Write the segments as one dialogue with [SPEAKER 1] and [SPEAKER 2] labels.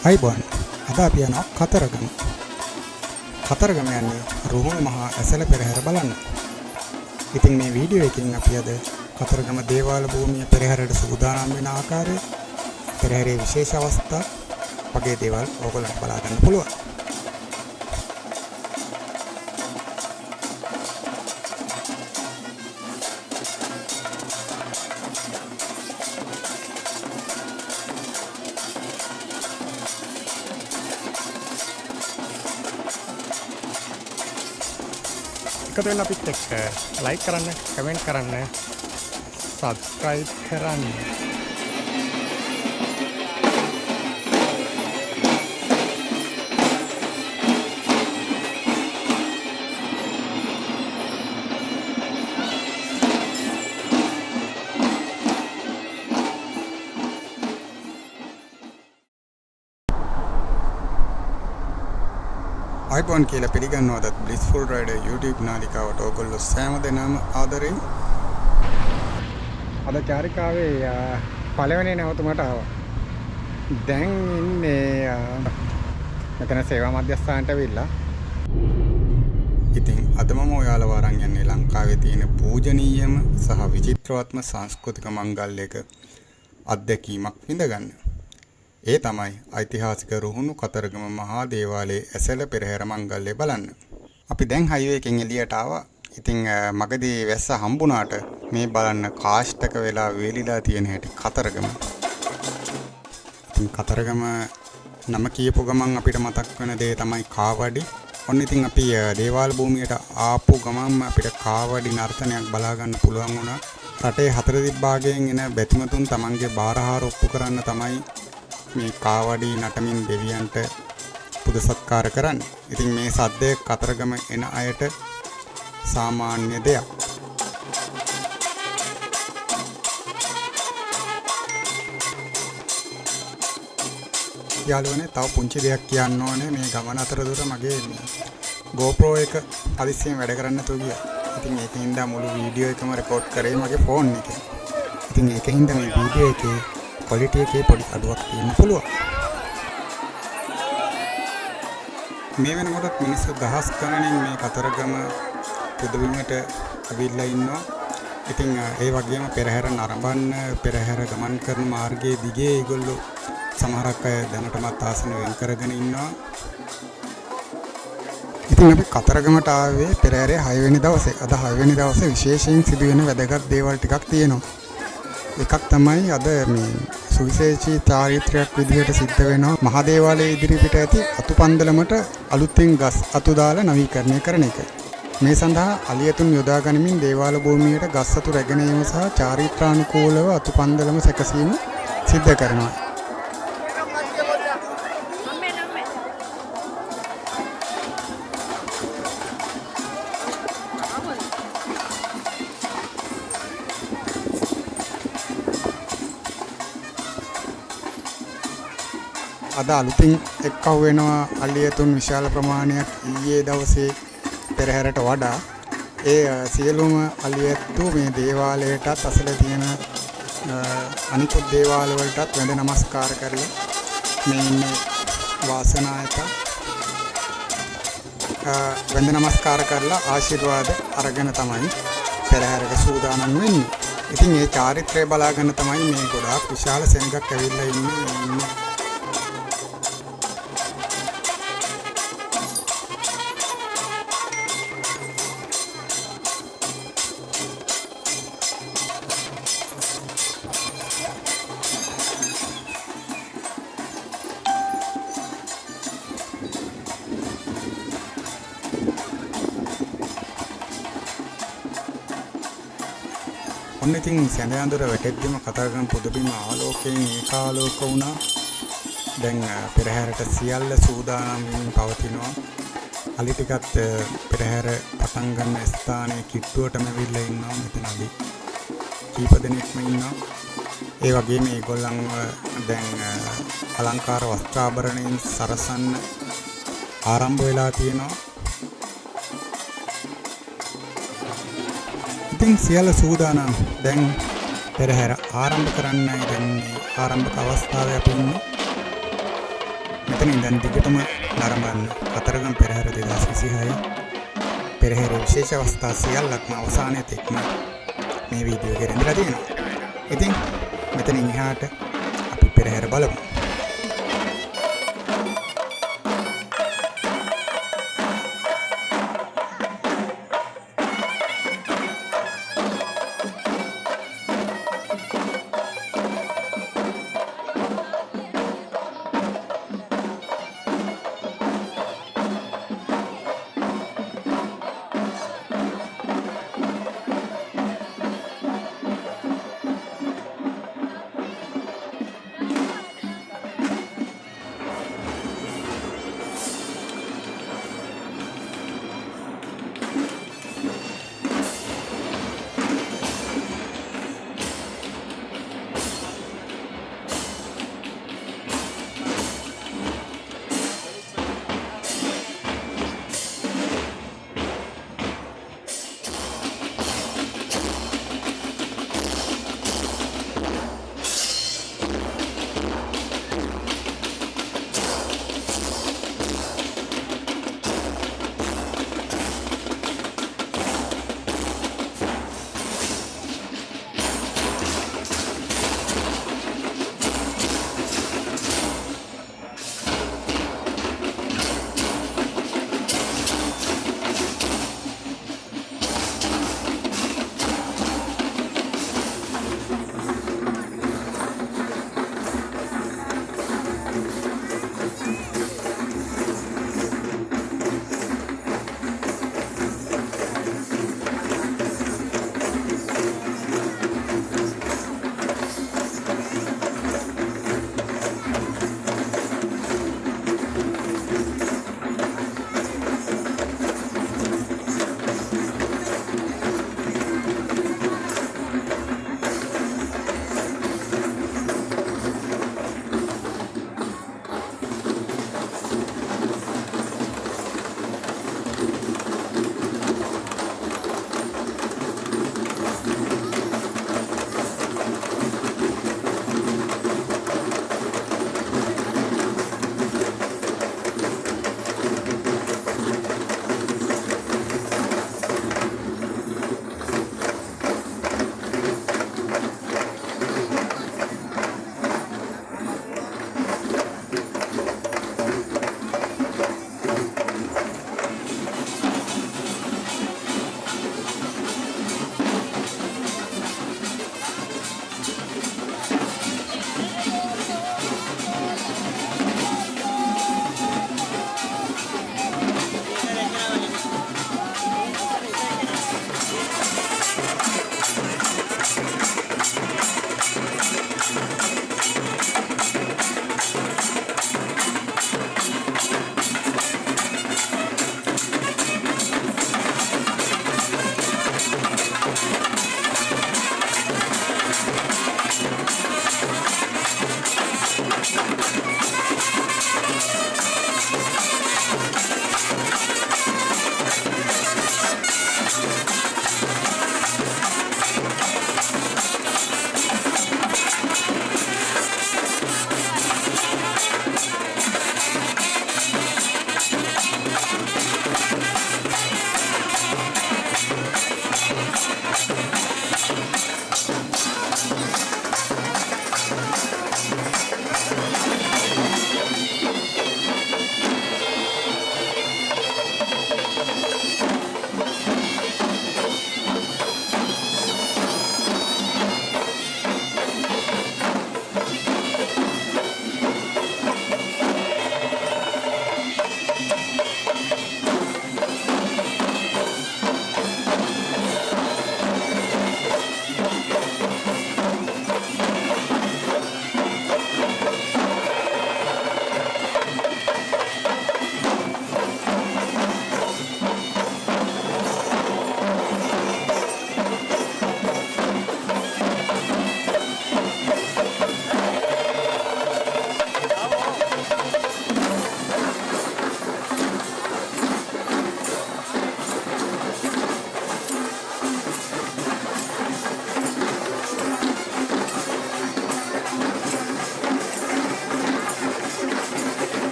[SPEAKER 1] අයිබෝන් අද අපි යනවා කතරගම. කතරගම යන්නේ රුහුණු මහා ඇසළ පෙරහැර බලන්න. ඉතින් මේ වීඩියෝ එකකින් අපි අද කතරගම දේවාල භූමිය පෙරහැරට සූදානම් වෙන ආකාරය, පෙරහැරේ විශේෂ අවස්ථා වගේ දේවල් ඕගොල්ලන්ට බලා ගන්න පුළුවන්. එකතු වෙන්න අපිත් එක්ක ලයික් කරන්න, කමෙන්ට් කරන්න, සබ්ස්ක්‍රයිබ් කරන්න. අයිබෝන් කියලා පිළිගන්නවද බ්ලිස්ෆුල් රයිඩර් YouTube නාලිකාවට ඔයගොල්ලෝ සෑම දෙනාම ආදරෙන්. අද චාරිකාවේ පළවෙනි නැවතුමට ආවා. දැන් ඉන්නේ මෙතන සේවා මධ්‍යස්ථානට ඇවිල්ලා. ඉතින් අද මම ඔයාලව අරන් යන්නේ ලංකාවේ තියෙන පූජනීයම සහ විචිත්‍රවත්ම සංස්කෘතික මංගල්‍යයක අත්දැකීමක් විඳගන්න. ඒ තමයි ඓතිහාසික රුහුණු කතරගම මහා දේවාලයේ ඇසළ පෙරහැර මංගල්‍ය බලන්න. අපි දැන් හයිවේ එකෙන් එළියට ආවා. ඉතින් මගදී වැස්ස හම්බුණාට මේ බලන්න කාෂ්ඨක වෙලා වේලිලා තියෙන හැටි කතරගම. ඉතින් කතරගම නම කියපු ගමන් අපිට මතක් වෙන දේ තමයි කාවඩි. ඔන්න ඉතින් අපි දේවාල භූමියට ආපු ගමන්ම අපිට කාවඩි නර්තනයක් බලා ගන්න පුළුවන් වුණා. රටේ හතර දිග්භාගයෙන් එන බැතිමතුන් තමන්ගේ බාරහාර ඔප්පු කරන්න තමයි මේ කාවඩි නටමින් දෙවියන්ට පුද සත්කාර කරන්න. ඉතින් මේ සද්දය කතරගම එන අයට සාමාන්‍ය දෙයක්. යාළුවනේ තව පුංචි දෙයක් කියන්න ඕනේ. මේ ගමන අතරතුර මගේ GoPro එක හදිස්සියෙන් වැඩ කරන්න නැතුව ගියා. ඉතින් ඒකින්ද මුළු වීඩියෝ එකම රෙකෝඩ් කරේ මගේ ෆෝන් එකෙන්. ඉතින් ඒකින්ද මේ වීඩියෝ එකේ ක්වොලිටි එකේ පොඩි අඩුවක් තියෙන්න පුළුවන්. මේ වෙනකොට මිනිස්සු දහස් ගණනින් මේ කතරගම පුදබිමට අවිල්ලා ඉන්නවා. ඉතින් ඒ වගේම පෙරහැර නරඹන්න, පෙරහැර ගමන් කරන මාර්ගයේ දිගේ ඒගොල්ලෝ සමහරක් අය දැනටමත් ආසන වෙන් කරගෙන ඉන්නවා. ඉතින් අපි කතරගමට ආවේ පෙරහැරේ 6 වෙනි දවසේ. අද 6 වෙනි දවසේ විශේෂයෙන් සිදුවෙන වැදගත් දේවල් ටිකක් තියෙනවා. එකක් තමයි අද මේ සුවිශේෂී චාරිත්‍රයක් විදිහට සිද්ධ වෙනවා මහදේවාලයේ ඉදිරිපිට ඇති අතුපන්දලමට අලුතින් ගස් අතු දාලා නවීකරණය කරන එක. මේ සඳහා අලියතුන් යොදා ගනිමින් දේවාල භූමියට ගස් අතු රැගෙන ඒම සහ චාරිත්‍රානුකූලව අතුපන්දලම සැකසීම සිද්ධ කරනවා. අද අලුතින් එක්කව වෙනවා අලියතුන් විශාල ප්‍රමාණයක් ඊයේ දවසේ පෙරහැරට වඩා. ඒ සියලුම අලියතු මේ දේවාලයටත් අසල තියෙන අනිකුත් දේවාල වලටත් වැඳ නමස්කාර කරලා මේ ඉන්නේ වාසනායක වැඳ නමස්කාර කරලා ආශිර්වාද අරගෙන තමයි පෙරහැරට සූදානම් වෙන්නේ. ඉතින් මේ චාරිත්‍රය බලා ගන්න තමයි මේ ගොඩාක් විශාල සෙනඟක් ඇවිල්ලා ඉන්නේ. ඔන්න ඉතින් සැඳ අඳුර වැටෙද්දිම කතරගම පුදබිම ආලෝකයෙන් ඒකාලෝක වුණා. දැන් පෙරහැරට සියල්ල සූදානම් වෙමින් පවතිනවා. අලි ටිකත් පෙරහැර පටන් ගන්න ස්ථානයේ කිට්ටුවටම ඇවිල්ලා ඉන්නවා. මෙතන අලි කීප දෙනෙක්ම ඉන්නවා. ඒ වගේම මේගොල්ලන්ව දැන් අලංකාර වස්ත්‍රාභරණයෙන් සරසන්න ආරම්භ වෙලා තියෙනවා. ඉතින් සියල්ල සූදානම්. දැන් පෙරහැර ආරම්භ කරන්නයි දැන් මේ ආරම්භක අවස්ථාවේ අපි ඉන්නේ. මෙතන ඉඳන් දිගටම නරඹන්න කතරගම පෙරහැර 2026 පෙරහැර විශේෂ අවස්ථා සියල්ලක්ම අවසානයේ තෙක්ම මේ වීඩියෝ එකේ රැඳිලා තියෙනවා. ඉතින් මෙතනින් එහාට අපි පෙරහැර බලමු.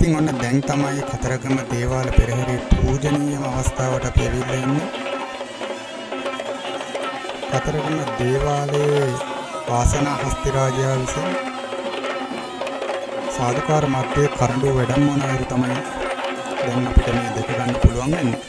[SPEAKER 1] ඉතින් ඔන්න දැන් තමයි කතරගම දේවාල පෙරහැරේ පූජනීයම අවස්ථාවට අපි ඇවිල්ලා ඉන්නේ. කතරගම දේවාලයේ වාසනා හස්තිරාජයා විසින් සාදුකාර මැදේ කරඬුව වැඩමවන අයුරු තමයි දැන් අපිට මේ දෙක ගන්න පුළුවන් වෙන්නේ.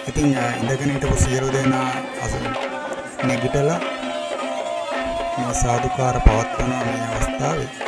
[SPEAKER 1] ඉතින් ඉඳගෙන හිටපු සියලු දෙනා නැගිටලා මේ සාදුකාර පවත්වන මේ අවස්ථාවේ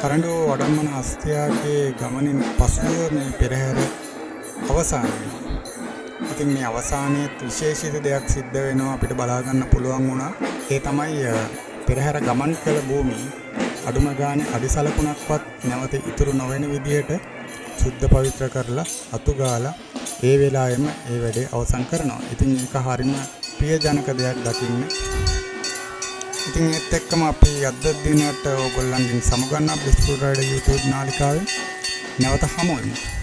[SPEAKER 1] කරඬුව වඩම්මන හස්තියාගේ ගමනින් පසුව මේ පෙරහැර අවසන් වෙනවා. ඉතින් මේ අවසානයේ විශේෂිත දෙයක් සිද්ධ වෙනවා අපිට බලා ගන්න පුළුවන් වුණා. ඒ තමයි පෙරහැර ගමන් කළ භූමිය අඩුම ගානේ අඩිසලකුණක්වත් නැවත ඉතුරු නොවන විදිහට සුද්ධ පවිත්‍ර කරලා අතු ගාලා ඒ වෙලාවෙම ඒ වැඩේ අවසන් කරනවා. ඉතින් ඒක හරිම ප්‍රියජනක දෙයක් දකින්න. ඉතින් ඒත් එක්කම අපි අද දිනට ඔයගොල්ලන්ගෙන් සමුගන්නා බ්ලිස්ෆුල් රයිඩර් YouTube නාලිකාවේ නැවත හමු වෙමු.